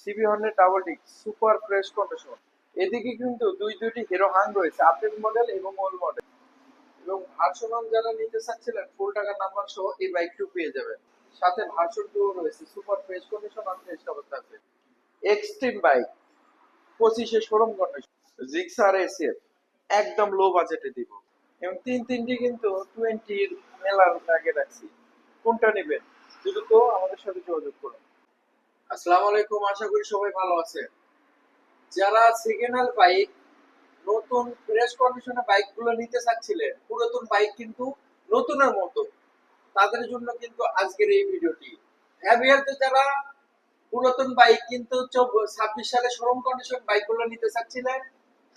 CB Hornet double disc super fresh condition. এদিকে কিন্তু দুইটি হিরো হাং রয়েছে, আপডেট মডেল এবং ওল্ড মডেল। এবং ভার্সন 1 যারা নিতে চাচ্ছিলেন ফুল টাকার নাম্বার সহ এই বাইকটি পেয়ে যাবেন। সাথে ভার্সন 2 রয়েছে, সুপার ফ্রেশ কন্ডিশন আর টেস্ট অবস্থা আছে। এক্সট্রিম বাইক 25-এ শোরুম কন্ডিশন, জিক্সার এসএফ একদম লো বাজেটে দিব। এবং তিনটি কিন্তু 20 মেলার আগে রাখছি। কোনটা নেবেন দ্রুত আমাদের সাথে যোগাযোগ করুন। আসসালামু আলাইকুম, আশা করি সবাই ভালো আছে। যারা সেকেন্ড হ্যান্ড বাইক নতুন ফ্রেশ কন্ডিশনে বাইকগুলো নিতে চাচ্ছিলেন, পুরাতন বাইক কিন্তু নতুনের মতো, তাদের জন্য কিন্তু আজকের এই ভিডিওটি। হ্যাভিয়ারতে যারা পুরাতন বাইক কিন্তু 26 সালে শোরুম কন্ডিশন বাইকগুলো নিতে চাচ্ছিলেন,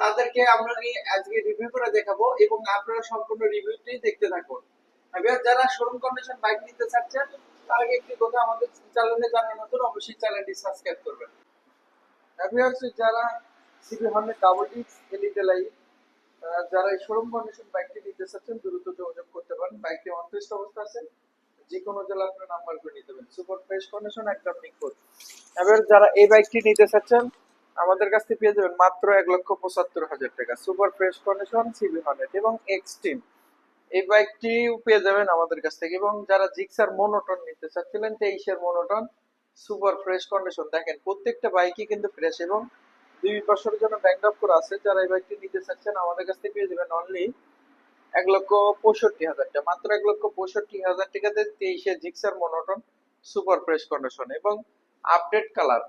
তাদেরকে আমরা আজকে রিভিউ করে দেখাবো এবং আপনারা সম্পূর্ণ রিভিউটি দেখতে থাকুন। হ্যাভিয়ার যারা শোরুম কন্ডিশন বাইক নিতে চাচ্ছেন, তার আগে একটি কথা, আমাদের চ্যানেলে যারা নতুন অবশ্যই চ্যানেলটি সাবস্ক্রাইব করবেন। হ্যাভিয়ার যারা CB Hornet double disc LED light, যারা এই শোরুম কন্ডিশন বাইকটি নিতে চাচ্ছেন দ্রুত যোগাযোগ করতে পারেন। বাইকটি অন টেস্ট অবস্থা আছে, যে কোনো জেলা আপনার নাম্বার করে নিতে পারেন। সুপার ফ্রেশ কন্ডিশন, একদম নিখুঁত। এবার যারা এই বাইকটি নিতে চাচ্ছেন আমাদের কাছ থেকে পেয়ে যাবেন মাত্র 1,75,000 টাকা। Super fresh condition CB Hornet এবং এক্সট্রিম এই বাইকটি পেয়ে যাবেন আমাদের কাছ থেকে। এবং যারা জিক্সার মোনোটন নিতে চাচ্ছিলেন 23-এর মোনোটন সুপার ফ্রেশ কন্ডিশন, দেখেন প্রত্যেকটা বাইকই কিন্তু ফ্রেশ এবং 2 বছরের জন্য ব্যাংক ড্রপ করা আছে। যারা এই বাইকটি নিতে চাচ্ছেন আমাদের কাছ থেকে পেয়ে যাবেন অনলি 1,65,000 টাকা, মাত্র 1,65,000 টাকাতে 23-এর Gixxer monotone super fresh condition এবং আপডেট কালার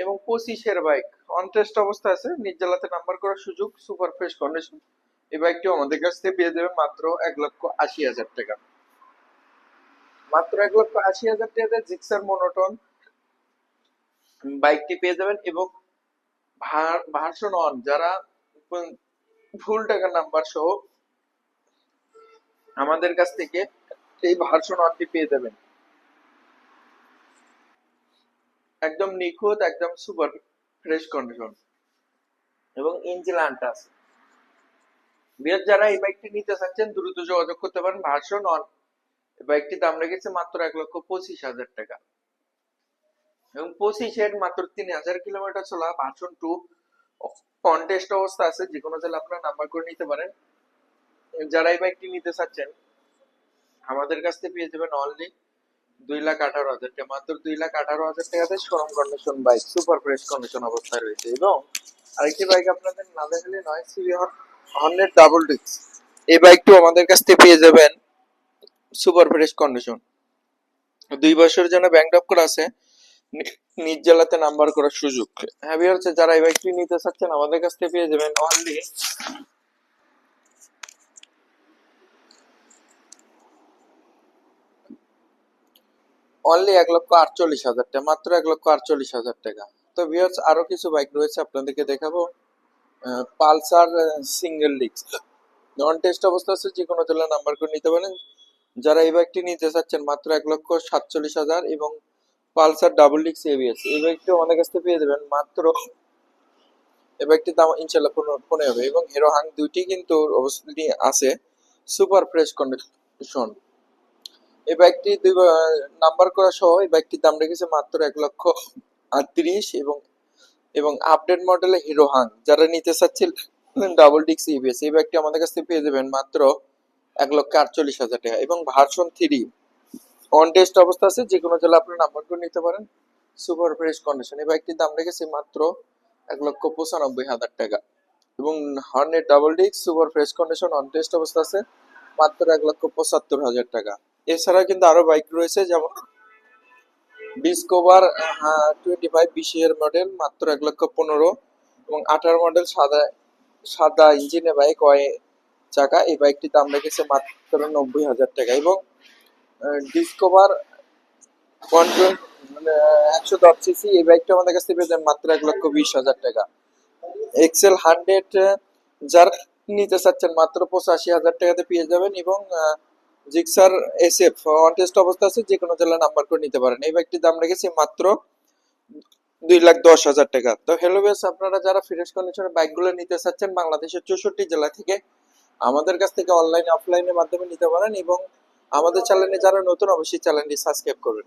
এবং 25-এর বাইক অন টেস্ট অবস্থা আছে, নিজ জেলাতে নাম্বার করার সুযোগ, সুপার ফ্রেশ কন্ডিশন। এই বাইকটিও আমাদের কাছ থেকে পেয়ে যাবেন মাত্র 1,80,000 টাকা। মাত্র 1,80,000 টাকাতে জিক্সার মোনোটন বাইকটি পেয়ে যাবেন। এবং ভার্সন 1 যারা ফুল টাকার নাম্বার সহ আমাদের কাছ থেকে এই ভার্সন 1টি পেয়ে যাবেন একদম নিখুঁত, একদম সুপার ফ্রেশ কন্ডিশন এবং ইঞ্জিন আনটাচ। যারা এই বাইকটি নিতে চাচ্ছেন দ্রুত যোগাযোগ করতে পারেন। ভার্সন 1 এই বাইকটির দাম রেখেছে মাত্র 1,25,000 টাকা এবং 25-এর মাত্র 3,000 কিলোমিটার চলা। ভার্সন 2 কন্টেস্ট অবস্থা আছে, যে কোনো জেলা আপনারা নাম্বার করে নিতে পারেন। যারা এই বাইকটি নিতে চাচ্ছেন আমাদের কাছ থেকে পেয়ে যাবেন অনলি 2,18,000 টাকা, মাত্র 2,18,000 টাকাতে showroom condition bike super fresh condition অবস্থায় রয়েছে। এবং আরেকটি বাইক আপনাদের না দেখালে নয়, সিবি হর্নেট ডাবল ডিস্ক এই বাইকটিও আমাদের কাছ থেকে পেয়ে যাবেন সুপার ফ্রেশ কন্ডিশন। 2 বছরের জন্য ব্যাংক ড্রপ করা আছে, নিজ জেলাতে নাম্বার করার সুযোগ। হ্যাভি হচ্ছে যারা এই বাইকটি নিতে চাচ্ছেন আমাদের কাছ থেকে পেয়ে যাবেন অনলি 1,48,000 টাকা, মাত্র 1,48,000 টাকা। তো ভিউয়ার্স আরো কিছু বাইক রয়েছে আপনাদেরকে দেখাবো। পালসার সিঙ্গেল ডিস্ক নন টেস্ট অবস্থা আছে, যে কোনো জেলা নাম্বার করে নিতে পারেন। যারা এই বাইকটি নিতে চাচ্ছেন মাত্র 1,47,000 এবং পালসার ডাবল ডিস্ক এবিএস এই বাইকটি আমাদের কাছ থেকে পেয়ে যাবেন মাত্র, এই বাইকটির দাম ইনশাআল্লাহ 15 হবে। এবং হিরো হাং দুইটি কিন্তু অবস্থিতি আছে সুপার ফ্রেশ কন্ডিশন। এই বাইকটি নাম্বার করা সহ এই বাইকটির দাম রেখেছে মাত্র 1,38,000 এবং আপডেট মডেলের হিরো হাং যারা নিতে চাচ্ছেন ডাবল ডিস্ক এবিএস এই বাইকটি আমাদের কাছ থেকে পেয়ে যাবেন মাত্র 1,48,000 টাকা। এবং ভার্সন 3 অন টেস্ট অবস্থা আছে, যে কোনো জেলা আপনারা নাম্বার করে নিতে পারেন সুপার ফ্রেশ কন্ডিশন। এই বাইকটির দাম রেখেছে মাত্র 1,95,000 টাকা এবং Hornet double disc super fresh condition on test অবস্থা আছে মাত্র 1,75,000 টাকা। এছাড়া কিন্তু আরো বাইক রয়েছে, যেমন ডিসকভার 25 20-এর মডেল মাত্র 1,15,000 এবং 18 মডেল সাদা ইঞ্জিনের বাইক চাকা এই বাইকটির দাম রেখেছে মাত্র 90,000 টাকা। এবং ডিসকভার 110 সিসি এই বাইকটা আমাদের কাছে পেয়ে যাবেন মাত্র 1,20,000 টাকা। এক্সেল 100 যারা নিতে চাচ্ছেন মাত্র 85,000 টাকাতে পেয়ে যাবেন। এবং জিক্সার এসএফ অন টেস্ট অবস্থা আছে, যে কোনো জেলা নাম্বার করে নিতে পারেন। এই বাইকটির দাম রেখেছি মাত্র 2,10,000 টাকা। তো হ্যালো বেস, আপনারা যারা ফ্রেশ কন্ডিশনের বাইকগুলো নিতে চাচ্ছেন বাংলাদেশের 64 জেলা থেকে আমাদের কাছ থেকে অনলাইন অফলাইনের মাধ্যমে নিতে পারেন। এবং আমাদের চ্যানেলে যারা নতুন অবশ্যই চ্যানেলটি সাবস্ক্রাইব করবেন।